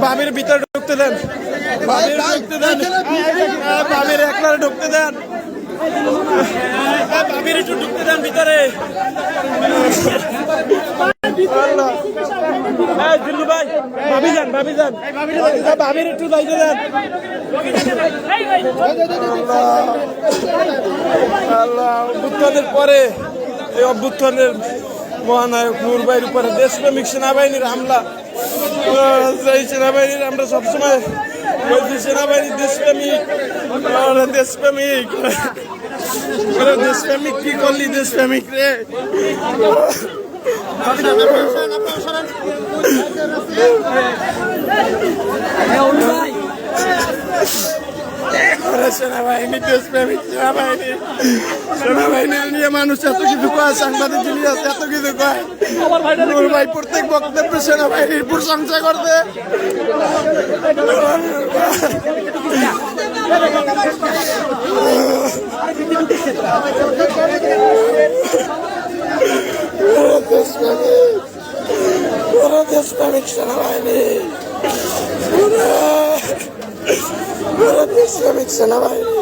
ভাবির ভিতরে ঢুকতে দেন, ভাবির ঢুকতে দেন, ভাবির একলা ঢুকতে দেন, ভাবির একটু ঢুকতে দেন ভিতরে। দিল্লু ভাই ভাবি যান, ভাবি যান, ভাবির একটু যাইতে দেন। আল্লাহ, অভ্যুত্থানের পরে এই অভ্যুত্থানের মহানায়ক নূর ভাইয়ের উপরে দেশপ্রেমিক সেনাবাহিনীর হামলা। সেই সেনাবাহিনীর আমরা সবসময় বলছি সেনাবাহিনী দেশপ্রেমিক, দেশপ্রেমিক, দেশপ্রেমিক কি করলি দেশপ্রেমিক রে। সেনাবাহিনী দেশপ্রেমিক, সেনাবাহিনী, সেনাবাহিনী নিয়ে মানুষ এত কিছু কয়, সাংবাদিক আছে এত কিছু কয়। নূর ভাই প্রত্যেক বক্তব্যে সেনাবাহিনীর প্রশংসা করতে। দেশপ্রেমিক সেনাবাহিনী, দেশপ্রেমিক সেনাবাহিনী,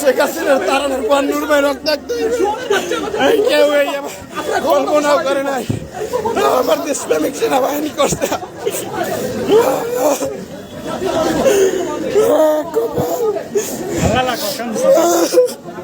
শেখ হাসিনার তাড়ানোর পর নূর ভাই রক্তাক্ত কেউ কল্পনাও করে নাই আমার দেশপ্রেমিক সেনাবাহিনী করতে।